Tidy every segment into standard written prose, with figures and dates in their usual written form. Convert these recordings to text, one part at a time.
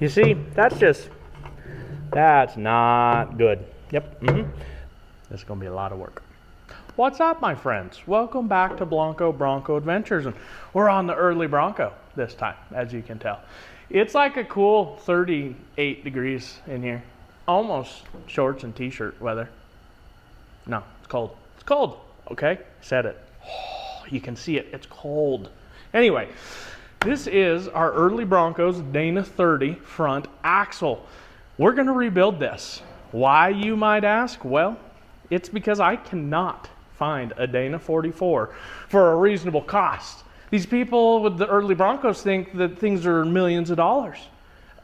You see, that's not good. Yep, This is gonna be a lot of work. What's up, my friends? Welcome back to Bronco Adventures, and we're on the early Bronco this time, as you can tell. It's like a cool 38 degrees in here. Almost shorts and t-shirt weather. No, it's cold. It's cold, okay? Said it. Oh, you can see it, it's cold. Anyway, this is our early Broncos Dana 30 front axle. We're gonna rebuild this. Why, you might ask? Well, it's because I cannot find a Dana 44 for a reasonable cost. These people with the early Broncos think that things are millions of dollars.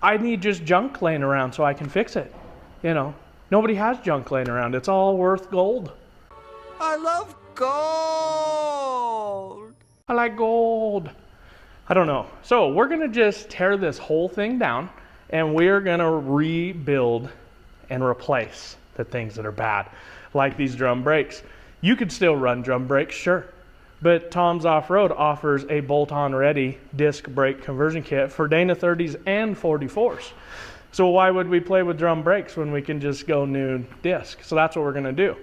I need just junk laying around so I can fix it. You know, nobody has junk laying around. It's all worth gold. I love gold. I like gold. I don't know. So we're gonna just tear this whole thing down and we're gonna rebuild and replace the things that are bad, like these drum brakes. You could still run drum brakes, sure, but Tom's Off-Road offers a bolt-on ready disc brake conversion kit for Dana 30s and 44s. So why would we play with drum brakes when we can just go new disc? So that's what we're gonna do.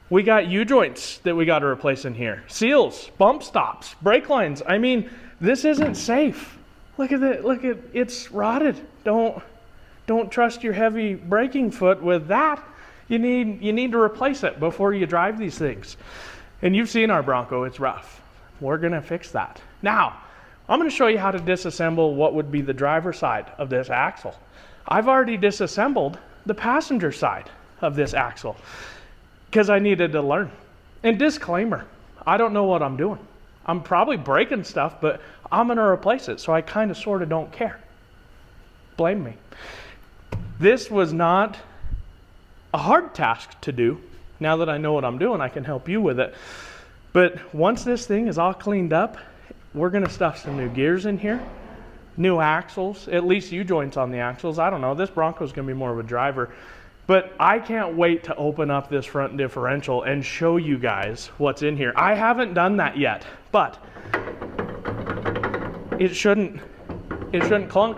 We got U-joints that we got to replace in here. Seals, bump stops, brake lines. I mean, this isn't safe. Look at it, it's rotted. Don't trust your heavy braking foot with that. You need to replace it before you drive these things. And you've seen our Bronco, it's rough. We're gonna fix that. Now, I'm gonna show you how to disassemble what would be the driver's side of this axle. I've already disassembled the passenger side of this axle because I needed to learn. And disclaimer, I don't know what I'm doing. I'm probably breaking stuff, but I'm gonna replace it, so I kind of sort of don't care. Blame me. This was not a hard task to do. Now that I know what I'm doing, I can help you with it. But once this thing is all cleaned up, we're gonna stuff some new gears in here, new axles, at least U-joints on the axles. I don't know, this Bronco's gonna be more of a driver. But I can't wait to open up this front differential and show you guys what's in here. I haven't done that yet, but it shouldn't clunk.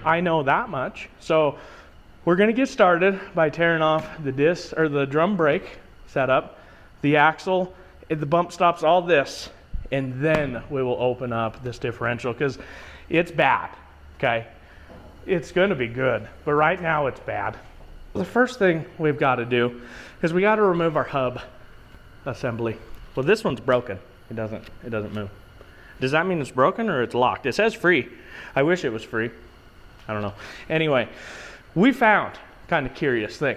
I know that much. So we're gonna get started by tearing off the disc or the drum brake setup, the axle, the bump stops, all this, and then we will open up this differential because it's bad, okay? It's gonna be good, but right now it's bad. The first thing we've got to do is we got to remove our hub assembly. Well, this one's broken. It doesn't move. Does that mean it's broken or it's locked? It says free. I wish it was free. I don't know. Anyway, we found kind of curious thing.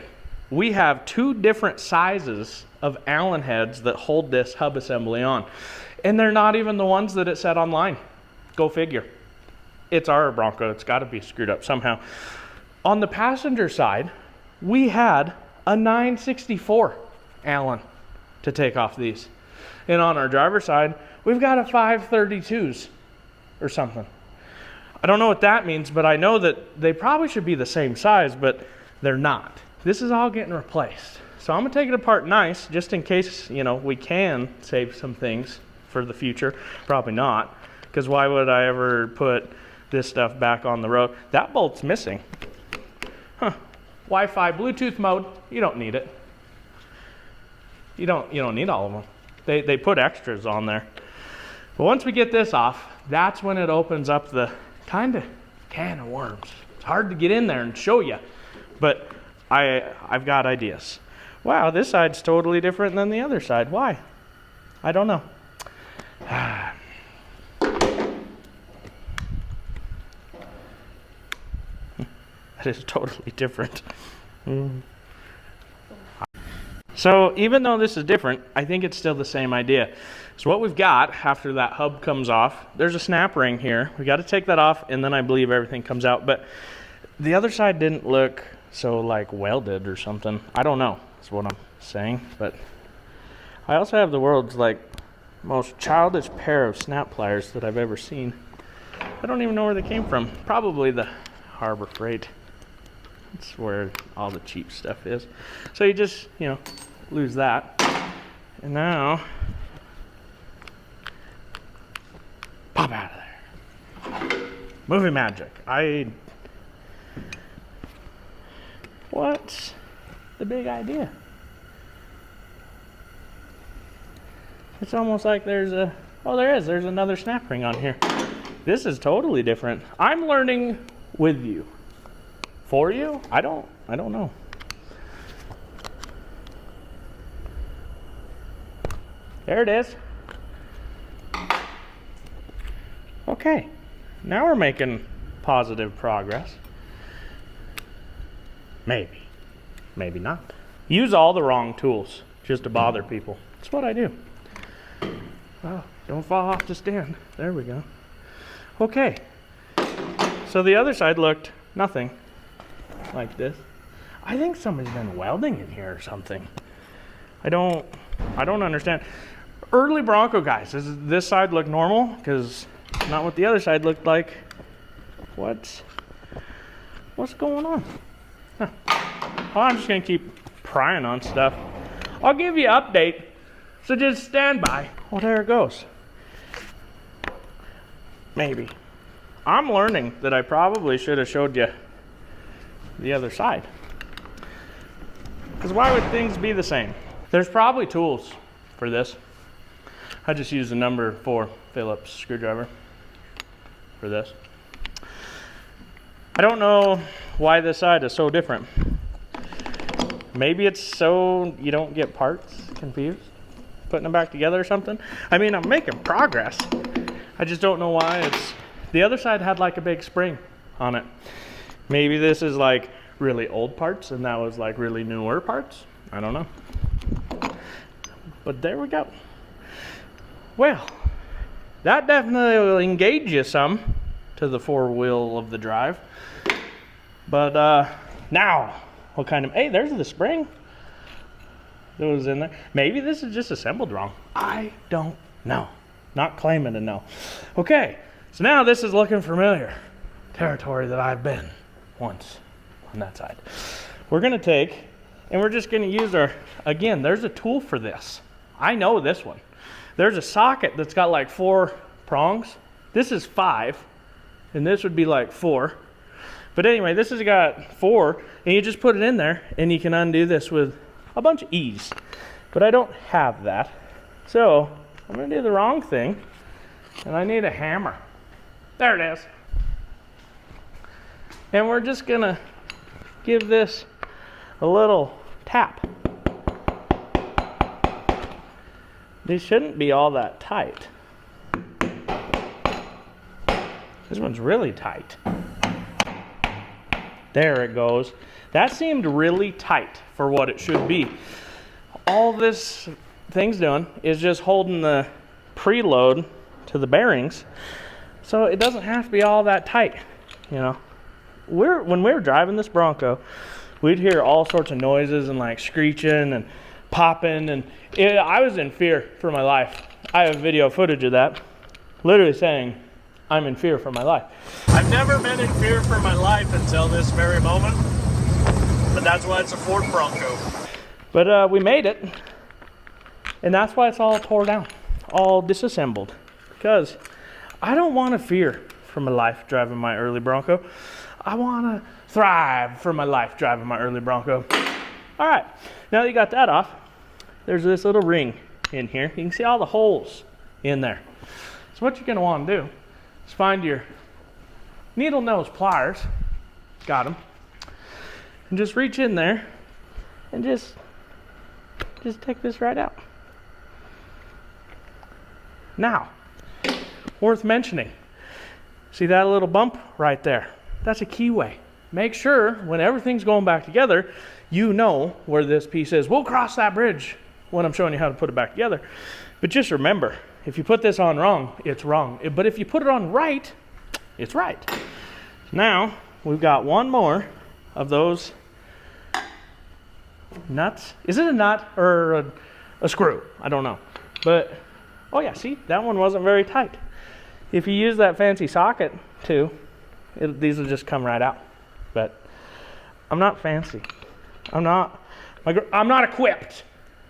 We have two different sizes of Allen heads that hold this hub assembly on, and they're not even the ones that it said online. Go figure. It's our Bronco. It's got to be screwed up somehow. On the passenger side, we had a 964 Allen to take off these. And on our driver's side, we've got a 532s or something. I don't know what that means, but I know that they probably should be the same size, but they're not. This is all getting replaced. So I'm gonna take it apart nice, just in case, you know, we can save some things for the future. Probably not, because why would I ever put this stuff back on the road? That bolt's missing. Huh. Wi-Fi, Bluetooth mode, you don't need it. You don't need all of them. They put extras on there. But once we get this off, that's when it opens up the kind of can of worms. It's hard to get in there and show you, but I've got ideas. Wow, this side's totally different than the other side. Why? I don't know. That is totally different. So even though this is different, I think it's still the same idea. So what we've got after that hub comes off, there's a snap ring here. We got to take that off, and then I believe everything comes out. But the other side didn't look so like welded or something. I don't know, is what I'm saying. But I also have the world's like most childish pair of snap pliers that I've ever seen. I don't even know where they came from. Probably the Harbor Freight. That's where all the cheap stuff is. So you just, you know, lose that. And now, pop out of there. Movie magic. I What's the big idea? It's almost like there's a, oh there is, there's another snap ring on here. This is totally different. I'm learning with you. For you? I don't know. There it is. Okay, now we're making positive progress. Maybe, maybe not. Use all the wrong tools just to bother people. That's what I do. Oh, don't fall off the stand. There we go. Okay, so the other side looked nothing like this. I think somebody's been welding in here or something. I don't understand. Early Bronco guys, does this side look normal? Because not what the other side looked like. What's going on? Huh. Well, I'm just gonna keep prying on stuff. I'll give you an update, so just stand by. Oh, there it goes. Maybe. I'm learning that I probably should have showed you the other side. Because why would things be the same? There's probably tools for this. I just use the number 4 Phillips screwdriver for this. I don't know why this side is so different. Maybe it's so you don't get parts confused, putting them back together or something. I mean, I'm making progress. I just don't know why it's, the other side had like a big spring on it. Maybe this is like really old parts and that was like really newer parts. I don't know. But there we go. Well, that definitely will engage you some to the 4-wheel of the drive. But now, what kind of, hey, there's the spring that was in there. Maybe this is just assembled wrong. I don't know. Not claiming to know. Okay, so now this is looking familiar. Territory that I've been once on that side. We're gonna take, and we're just gonna use our, again, there's a tool for this. I know this one. There's a socket that's got like 4 prongs. This is 5, and this would be like 4. But anyway, this has got 4, and you just put it in there, and you can undo this with a bunch of ease. But I don't have that. So, I'm gonna do the wrong thing, and I need a hammer. There it is. And we're just gonna give this a little tap. These shouldn't be all that tight. This one's really tight. There it goes. That seemed really tight for what it should be. All this thing's doing is just holding the preload to the bearings, so it doesn't have to be all that tight, you know. When we were driving this Bronco, we'd hear all sorts of noises and like screeching and popping, and I was in fear for my life. I have video footage of that, literally saying, I'm in fear for my life. I've never been in fear for my life until this very moment, but that's why it's a Ford Bronco. But we made it, and that's why it's all tore down, all disassembled, because I don't want to fear for my life driving my early Bronco. I want to thrive for my life driving my early Bronco. All right, now that you got that off, there's this little ring in here. You can see all the holes in there. So what you're going to want to do is find your needle nose pliers, got them, and just reach in there and just take this right out. Now, worth mentioning, see that little bump right there? That's a keyway. Make sure when everything's going back together, you know where this piece is. We'll cross that bridge when I'm showing you how to put it back together. But just remember, if you put this on wrong, it's wrong. But if you put it on right, it's right. Now, we've got one more of those nuts. Is it a nut or a screw? I don't know. But, oh yeah, see, that one wasn't very tight. If you use that fancy socket too, these will just come right out. But I'm not fancy. I'm not equipped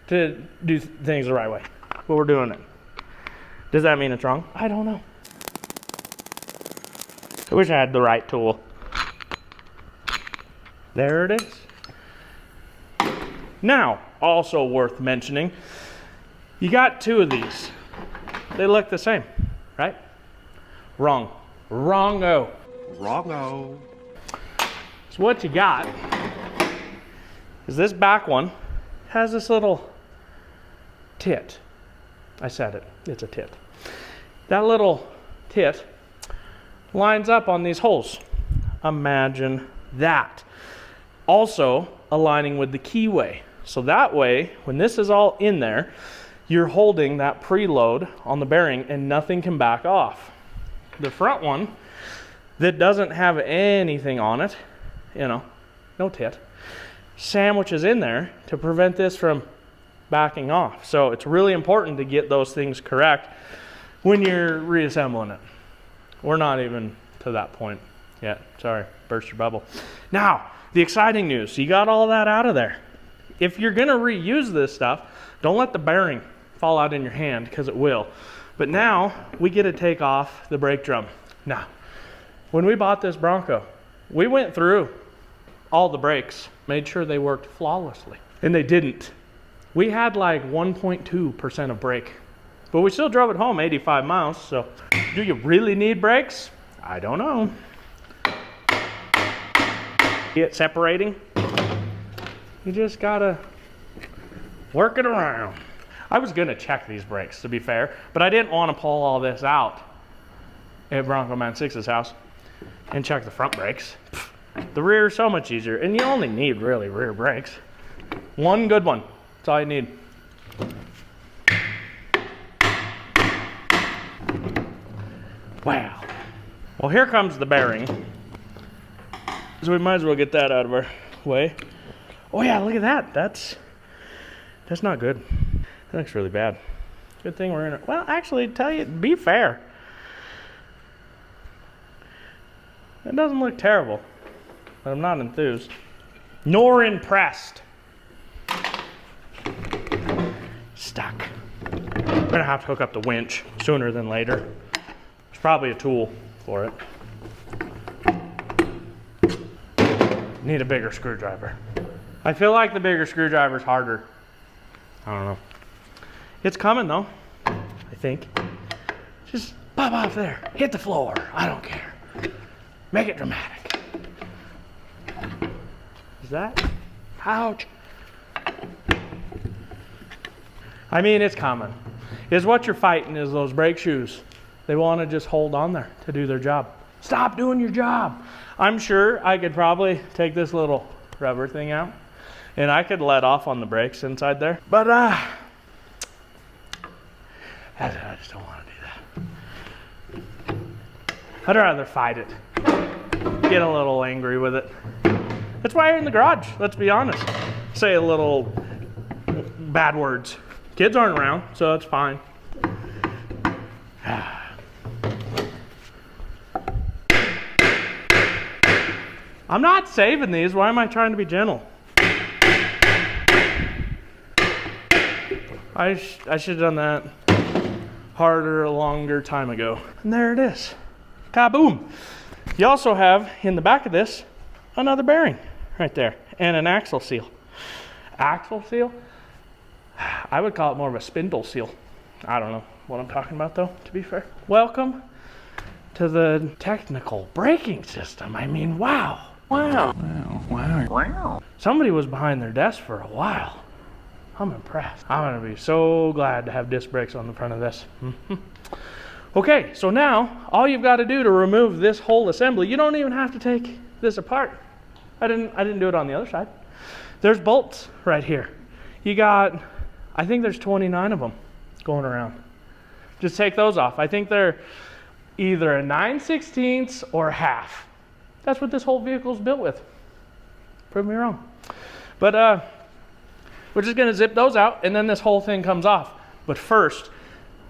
to do things the right way, but we're doing it. Does that mean it's wrong? I don't know. I wish I had the right tool. There it is. Now, also worth mentioning, you got two of these. They look the same, right? Wrong. Wrong-o. Wrong-o. So what you got is this back one has this little tit. I said it, it's a tit. That little tit lines up on these holes. Imagine that. Also aligning with the keyway. So that way, when this is all in there, you're holding that preload on the bearing and nothing can back off. The front one that doesn't have anything on it, you know, no tit, sandwiches in there to prevent this from backing off. So it's really important to get those things correct when you're reassembling it. We're not even to that point yet. Sorry, burst your bubble. Now, the exciting news. You got all that out of there. If you're gonna reuse this stuff, don't let the bearing fall out in your hand, because it will. But now, we get to take off the brake drum. Now, when we bought this Bronco, we went through all the brakes, made sure they worked flawlessly. And they didn't. We had like 1.2% of brake. But we still drove it home 85 miles, so do you really need brakes? I don't know. Get separating. You just gotta work it around. I was gonna check these brakes, to be fair, but I didn't want to pull all this out at Bronco Man 6's house and check the front brakes. The rear is so much easier, and you only need really rear brakes. One good one, that's all you need. Wow. Well, here comes the bearing. So we might as well get that out of our way. Oh yeah, look at that. That's not good. That looks really bad. Good thing we're in it. Well, actually, tell you, be fair. It doesn't look terrible, but I'm not enthused. Nor impressed. Stuck. I'm gonna have to hook up the winch sooner than later. There's probably a tool for it. Need a bigger screwdriver. I feel like the bigger screwdriver's harder. I don't know. It's coming though, I think. Just pop off there, hit the floor, I don't care. Make it dramatic. Is that? Ouch. I mean, it's coming. Is what you're fighting is those brake shoes. They want to just hold on there to do their job. Stop doing your job. I'm sure I could probably take this little rubber thing out and I could let off on the brakes inside there. But I just don't want to do that. I'd rather fight it. Get a little angry with it. That's why you're in the garage, let's be honest. Say a little bad words. Kids aren't around, so that's fine. I'm not saving these. Why am I trying to be gentle? I should have done that harder, a longer time ago. And there it is. Kaboom. You also have, in the back of this, another bearing right there. And an axle seal. Axle seal? I would call it more of a spindle seal. I don't know what I'm talking about though, to be fair. Welcome to the technical braking system. I mean, wow. Wow. Wow. Wow. Wow. Somebody was behind their desk for a while. I'm impressed. I'm gonna be so glad to have disc brakes on the front of this. Okay, so now all you've got to do to remove this whole assembly, you don't even have to take this apart. I didn't do it on the other side. There's bolts right here. You got, I think there's 29 of them going around. Just take those off. I think they're either a 9/16 or a half. That's what this whole vehicle is built with. Prove me wrong. But we're just gonna zip those out and then this whole thing comes off. But first,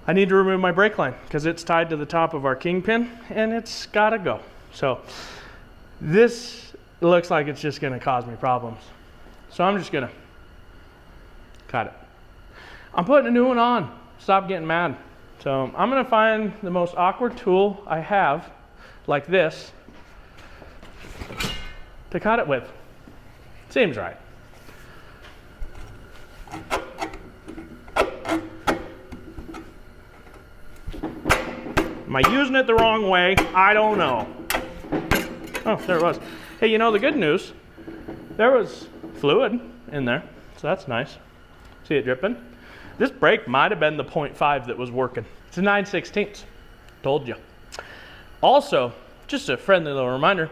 I need to remove my brake line because it's tied to the top of our kingpin and it's gotta go. So this looks like it's just gonna cause me problems. So I'm just gonna cut it. I'm putting a new one on. Stop getting mad. So I'm gonna find the most awkward tool I have, like this, to cut it with. Seems right. Am I using it the wrong way? I don't know. Oh, there it was. Hey, you know the good news? There was fluid in there, so that's nice. See it dripping? This brake might have been the 0.5 that was working. It's a 9/16. Told you. Also, just a friendly little reminder,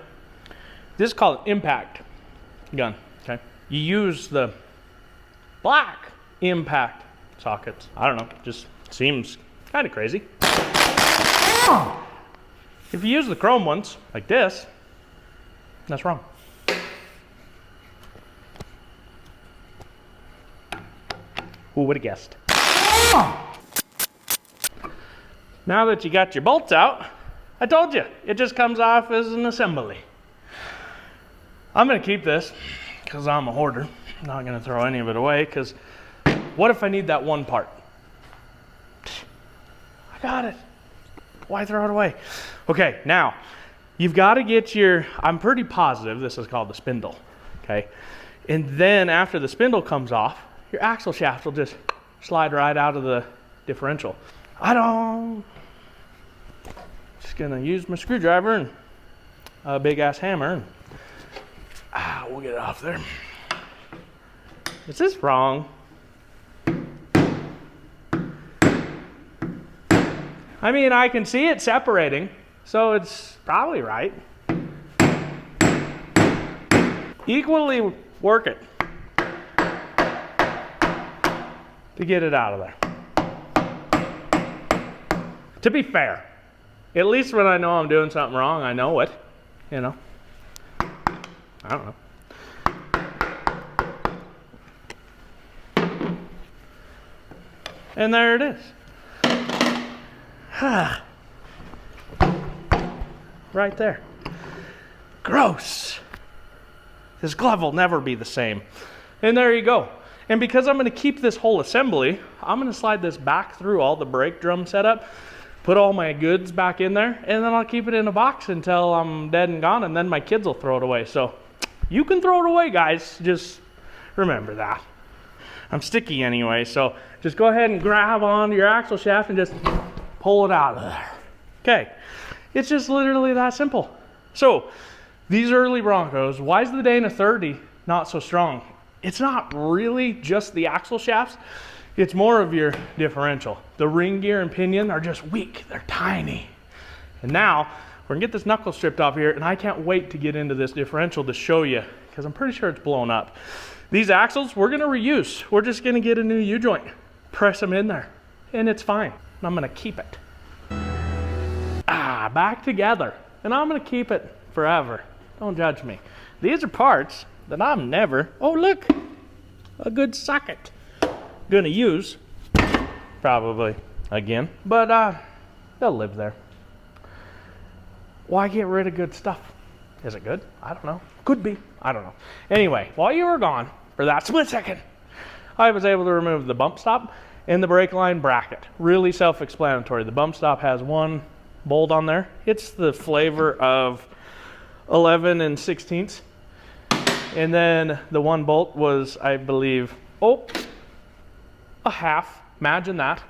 this is called an impact gun, okay? You use the black impact sockets. I don't know, just seems kind of crazy. If you use the chrome ones, like this, that's wrong. Who would have guessed? Now that you got your bolts out, I told you, it just comes off as an assembly. I'm gonna keep this, because I'm a hoarder. I'm not gonna throw any of it away, because what if I need that one part? I got it. Why throw it away? Okay, now, you've got to get your, I'm pretty positive this is called the spindle, okay? And then after the spindle comes off, your axle shaft will just slide right out of the differential. Just gonna use my screwdriver and a big ass hammer and we'll get it off there. Is this wrong? I mean, I can see it separating, so it's probably right. Equally work it to get it out of there. To be fair, at least when I know I'm doing something wrong, I know it, you know. I don't know. And there it is. Right there. Gross. This glove will never be the same. And there you go. And because I'm going to keep this whole assembly, I'm going to slide this back through all the brake drum setup, put all my goods back in there, and then I'll keep it in a box until I'm dead and gone, and then my kids will throw it away. So you can throw it away, guys. Just remember that. I'm sticky anyway, so just go ahead and grab onto your axle shaft and just pull it out of there. Okay, it's just literally that simple. So these early Broncos, why is the Dana 30 not so strong? It's not really just the axle shafts, it's more of your differential. The ring gear and pinion are just weak, they're tiny. And now we're gonna get this knuckle stripped off here, and I can't wait to get into this differential to show you, because I'm pretty sure it's blown up. These axles, we're gonna reuse. We're just gonna get a new U-joint, press them in there, and it's fine. And I'm gonna keep it. Back together. And I'm gonna keep it forever. Don't judge me. These are parts that I'm never, oh look, a good socket. Gonna use, probably again, but they'll live there. Why get rid of good stuff? Is it good? I don't know. Could be. I don't know. Anyway, while you were gone for that split second, I was able to remove the bump stop and the brake line bracket. Really self-explanatory. The bump stop has one bolt on there. It's the flavor of 11 and 16ths. And then the one bolt was, I believe, a half. Imagine that.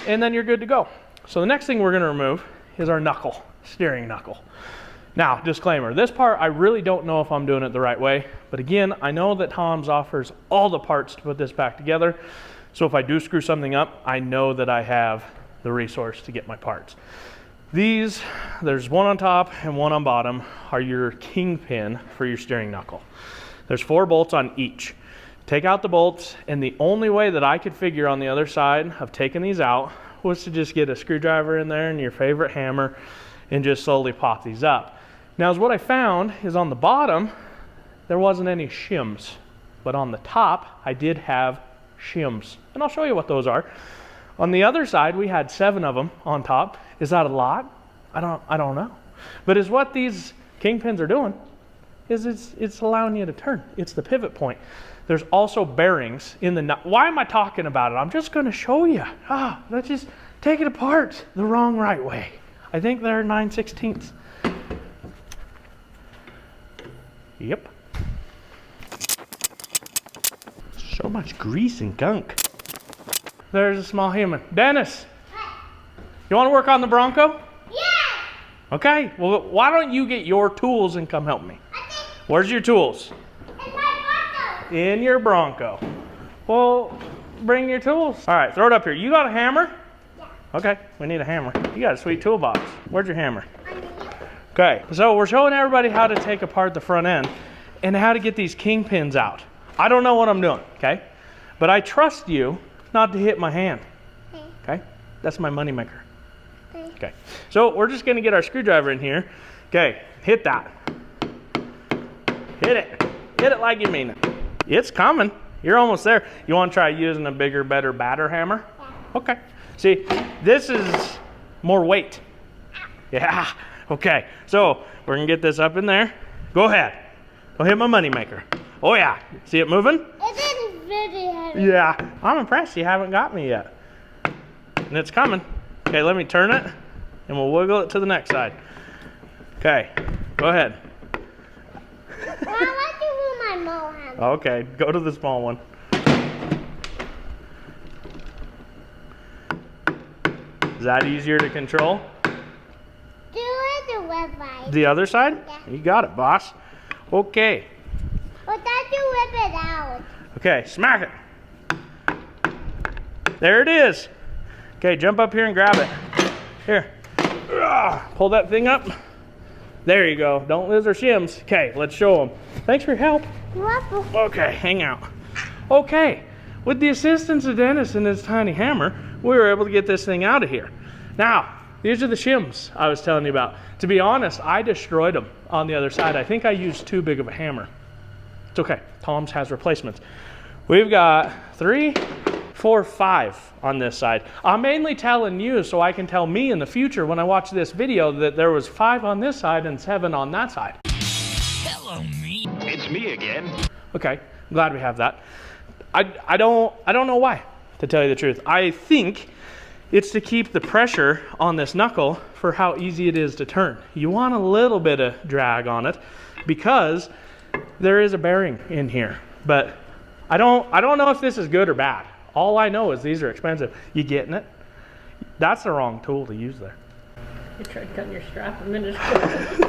And then you're good to go. So the next thing we're going to remove is our knuckle, steering knuckle. Now, disclaimer, this part I really don't know if I'm doing it the right way, but again, I know that Tom's offers all the parts to put this back together, so if I do screw something up, I know that I have the resource to get my parts. These, there's one on top and one on bottom, are your kingpin for your steering knuckle. There's 4 bolts on each. Take out the bolts, and the only way that I could figure on the other side of taking these out was to just get a screwdriver in there and your favorite hammer and just slowly pop these up. Now, as what I found is on the bottom, there wasn't any shims, but on the top, I did have shims, and I'll show you what those are. On the other side, we had 7 of them on top. Is that a lot? I don't know. But is what these kingpins are doing is it's allowing you to turn. It's the pivot point. There's also bearings in the nut. Why am I talking about it? I'm just going to show you. Let's just take it apart the wrong right way. I think they're 9/16ths. Yep. So much grease and gunk. There's a small human. Dennis, you want to work on the Bronco? Yeah! Okay, well, why don't you get your tools and come help me? Where's your tools? In my Bronco! In your Bronco. Well, bring your tools. All right, throw it up here. You got a hammer? Yeah. Okay, we need a hammer. You got a sweet toolbox. Where's your hammer? Under here. Okay, so we're showing everybody how to take apart the front end and how to get these kingpins out. I don't know what I'm doing, okay? But I trust you not to hit my hand, okay? That's my money maker. Okay, so we're just gonna get our screwdriver in here. Okay, hit that. Hit it. Hit it like you mean it. It's coming. You're almost there. You wanna try using a bigger, better batter hammer? Yeah. Okay. See, this is more weight. Yeah. Okay, so we're gonna get this up in there. Go ahead. Don't hit my money maker. Oh yeah. See it moving? It is really heavy. Yeah. I'm impressed you haven't got me yet. And it's coming. Okay, let me turn it and we'll wiggle it to the next side. Okay, go ahead. Well, I like to move my small hand. Okay, go to the small one. Is that easier to control? Do it the web side. The other side? Yeah. You got it, boss. Okay. But then you whip it out. Okay, smack it. There it is. Okay, jump up here and grab it. Here. Pull that thing up. There you go. Don't lose our shims. Okay, let's show them. Thanks for your help. Waffle. Okay, hang out. Okay, with the assistance of Dennis and his tiny hammer, we were able to get this thing out of here. Now, these are the shims I was telling you about. To be honest, I destroyed them on the other side. I think I used too big of a hammer. It's okay, Tom's has replacements. We've got 3, 4, 5 on this side. I'm mainly telling you so I can tell me in the future when I watch this video that there was 5 on this side and 7 on that side. Hello, me. It's me again. Okay, I'm glad we have that. I don't know why, to tell you the truth. I think it's to keep the pressure on this knuckle for how easy it is to turn. You want a little bit of drag on it because there is a bearing in here. But I don't know if this is good or bad. All I know is these are expensive. You getting it? That's the wrong tool to use there. You tried cutting your strap a minute ago.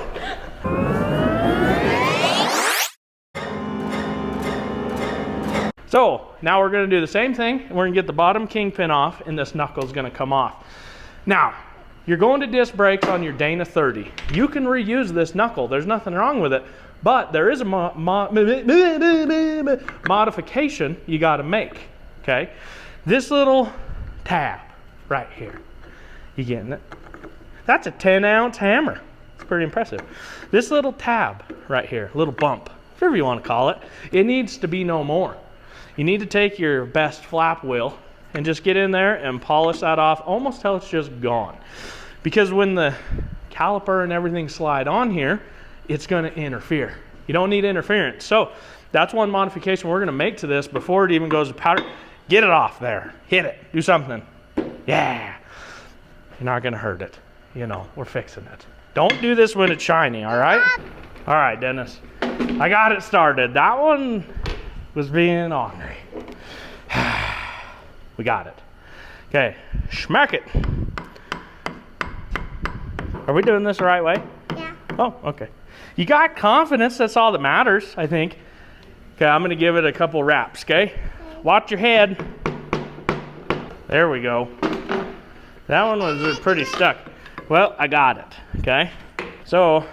So now we're gonna do the same thing. We're gonna get the bottom kingpin off and this knuckle's gonna come off. Now, you're going to disc brakes on your Dana 30. You can reuse this knuckle. There's nothing wrong with it, but there is a modification you gotta make, okay? This little tab right here. You getting it? That's a 10-ounce hammer. It's pretty impressive. This little tab right here, little bump, whatever you want to call it, it needs to be no more. You need to take your best flap wheel and just get in there and polish that off almost till it's just gone. Because when the caliper and everything slide on here, it's going to interfere. You don't need interference. So that's one modification we're going to make to this before it even goes to powder. Get it off there. Hit it. Do something. Yeah. You're not going to hurt it. You know, we're fixing it. Don't do this when it's shiny, all right? All right, Dennis. I got it started. That one was being ornery. We got it. Okay, smack it. Are we doing this the right way? Yeah. Oh, okay. You got confidence, that's all that matters, I think. Okay, I'm gonna give it a couple wraps, okay? Watch your head. There we go. That one was pretty stuck. Well, I got it, okay? So,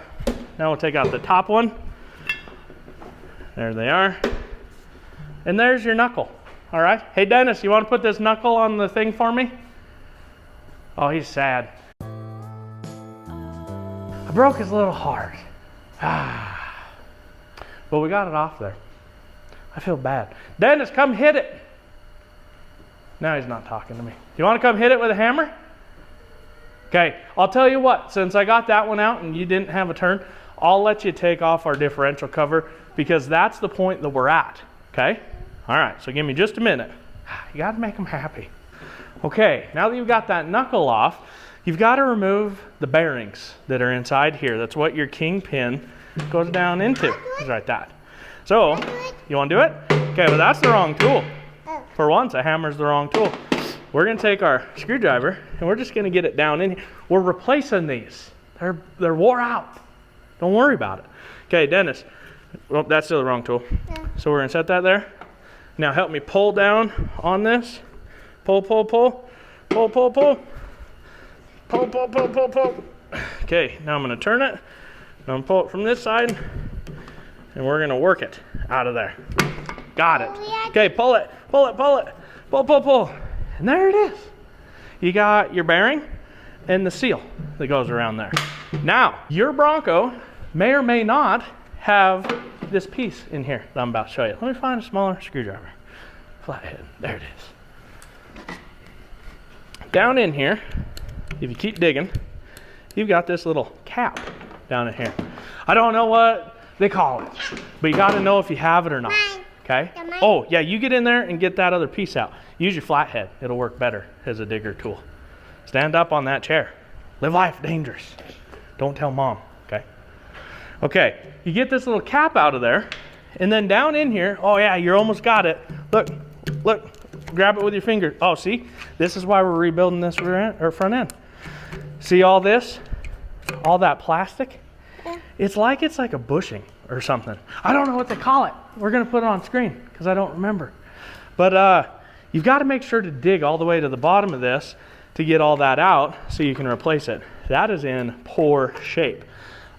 now we'll take out the top one. There they are. And there's your knuckle, all right? Hey, Dennis, you want to put this knuckle on the thing for me? Oh, he's sad. I broke his little heart. But we got it off there. I feel bad. Dennis, come hit it. Now he's not talking to me. You want to come hit it with a hammer? Okay, I'll tell you what, since I got that one out and you didn't have a turn, I'll let you take off our differential cover because that's the point that we're at, okay? All right, so give me just a minute. You gotta make them happy. Okay, now that you've got that knuckle off, you've got to remove the bearings that are inside here. That's what your kingpin goes down into, is right that. So, you wanna do it? Okay, well that's the wrong tool. for once, a hammer's the wrong tool. We're gonna take our screwdriver and we're just gonna get it down in here. We're replacing these. They're wore out. Don't worry about it. Okay, Dennis. Well, that's still the wrong tool. Yeah. So we're gonna set that there. Now help me pull down on this. Pull, pull, pull. Pull, pull, pull. Pull, pull, pull, pull, pull. Okay, now I'm gonna turn it. I'm gonna pull it from this side and we're gonna work it out of there. Got it. Okay, pull it, pull it, pull it. Pull, pull, pull. And there it is. You got your bearing and the seal that goes around there. Now, your Bronco may or may not have this piece in here that I'm about to show you. Let me find a smaller screwdriver. Flathead, there it is. Down in here, if you keep digging, you've got this little cap down in here. I don't know what they call it, but you gotta know if you have it or not, okay? Oh, yeah, you get in there and get that other piece out. Use your flathead, it'll work better as a digger tool. Stand up on that chair. Live life dangerous. Don't tell mom, okay? Okay, you get this little cap out of there, and then down in here, oh yeah, you almost got it. Look, look, grab it with your finger. Oh, see, this is why we're rebuilding this rear end, or front end. See all this? All that plastic? Yeah. It's like a bushing or something. I don't know what they call it. We're gonna put it on screen because I don't remember. But you've got to make sure to dig all the way to the bottom of this to get all that out so you can replace it. That is in poor shape.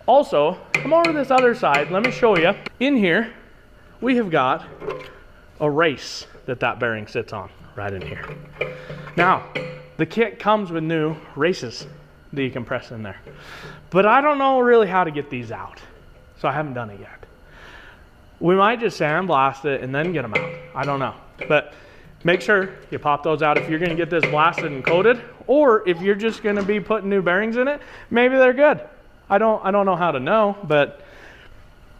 Also, come over to this other side. Let me show you. In here, we have got a race that bearing sits on right in here. Now, the kit comes with new races that you can press in there. But I don't know really how to get these out. So I haven't done it yet. We might just sandblast it and then get them out. I don't know. But make sure you pop those out if you're gonna get this blasted and coated, or if you're just gonna be putting new bearings in it, maybe they're good. I don't know how to know, but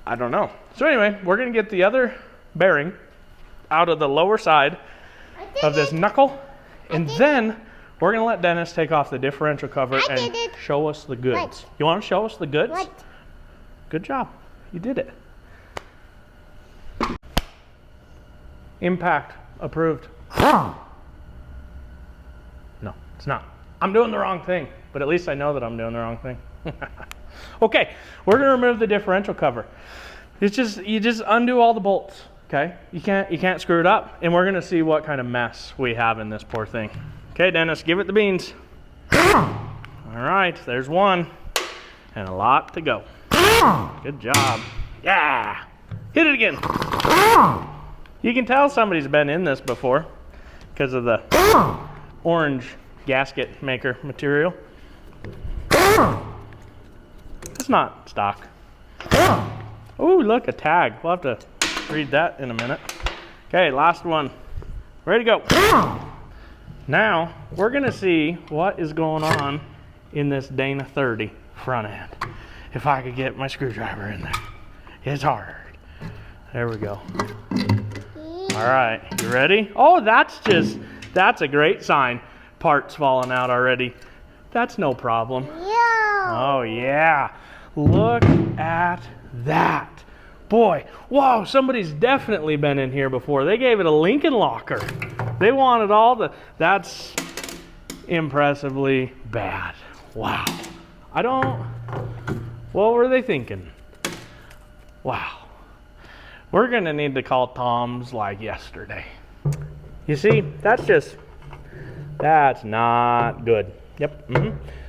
I don't know. So anyway, we're gonna get the other bearing out of the lower side of this knuckle, and then we're gonna let Dennis take off the differential cover and show us the goods. What? You wanna show us the goods? What? Good job, you did it. Impact approved. No, it's not. I'm doing the wrong thing, but at least I know that I'm doing the wrong thing. Okay, we're gonna remove the differential cover. It's just, you just undo all the bolts, okay? You can't screw it up, and we're gonna see what kind of mess we have in this poor thing. Okay, Dennis, give it the beans. All right, there's one, and a lot to go. Good job. Yeah, hit it again. You can tell somebody's been in this before because of the orange gasket maker material. It's not stock. Oh, look, a tag. We'll have to read that in a minute. Okay, last one. Ready to go. Now, we're going to see what is going on in this Dana 30 front end. If I could get my screwdriver in there. It's hard. There we go. All right, you ready? Oh, that's a great sign. Parts falling out already. That's no problem. Yeah. Oh yeah, look at that. Boy, whoa, somebody's definitely been in here before. They gave it a Lincoln locker. They wanted all the, that's impressively bad. Wow. What were they thinking? Wow. We're gonna need to call Tom's like yesterday. You see, that's not good. Yep,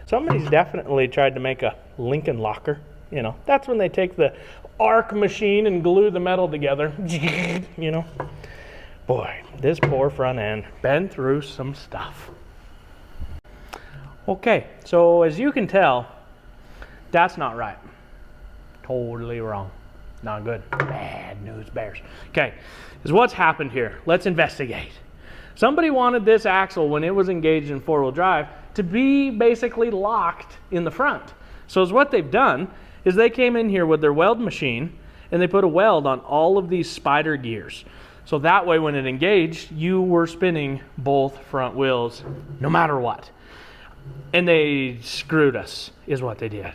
Somebody's definitely tried to make a Lincoln locker. You know, that's when they take the arc machine and glue the metal together. You know, boy, this poor front end been through some stuff. Okay, so as you can tell, that's not right. Totally wrong. Not good. Bad news bears. Okay, is what's happened here. Let's investigate. Somebody wanted this axle when it was engaged in four-wheel drive to be basically locked in the front. So is what they've done is they came in here with their weld machine and they put a weld on all of these spider gears. So that way when it engaged, you were spinning both front wheels no matter what. And they screwed us, is what they did.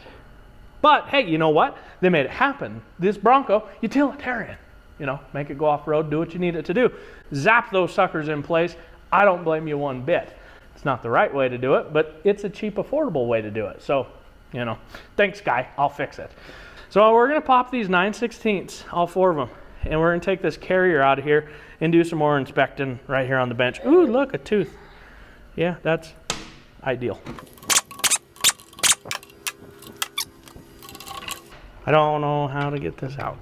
But hey, you know what? They made it happen. This Bronco, utilitarian. you know, make it go off-road, do what you need it to do. Zap those suckers in place. I don't blame you one bit. It's not the right way to do it, but it's a cheap, affordable way to do it. So, you know, thanks, guy. I'll fix it. So we're going to pop these 9/16, all 4 of them, and we're going to take this carrier out of here and do some more inspecting right here on the bench. Ooh, look, a tooth. Yeah, that's ideal. I don't know how to get this out.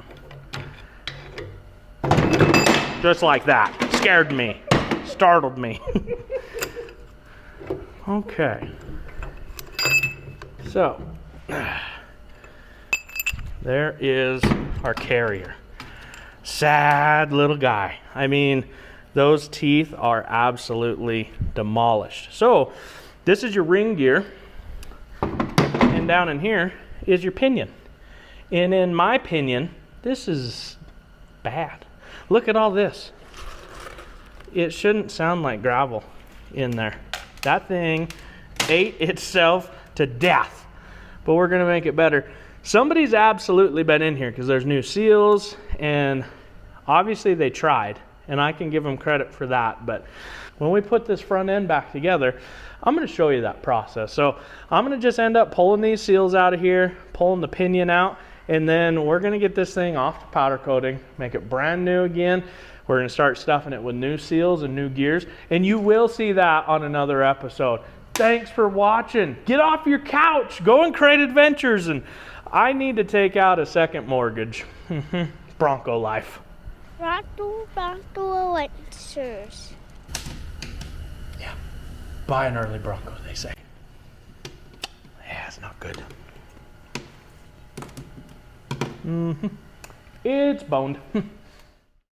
Just like that. Scared me. Startled me. Okay. So, there is our carrier. Sad little guy. I mean, those teeth are absolutely demolished. So, this is your ring gear. And down in here is your pinion. And in my opinion, this is bad. Look at all this. It shouldn't sound like gravel in there. That thing ate itself to death. But we're gonna make it better. Somebody's absolutely been in here because there's new seals and obviously they tried and I can give them credit for that. But when we put this front end back together, I'm gonna show you that process. So I'm gonna just end up pulling these seals out of here, pulling the pinion out, and then we're gonna get this thing off to powder coating, make it brand new again. We're gonna start stuffing it with new seals and new gears, and you will see that on another episode. Thanks for watching. Get off your couch, go and create adventures, and I need to take out a second mortgage. Bronco life. Bronco adventures. Yeah, buy an early Bronco, they say. Yeah, it's not good. It's boned.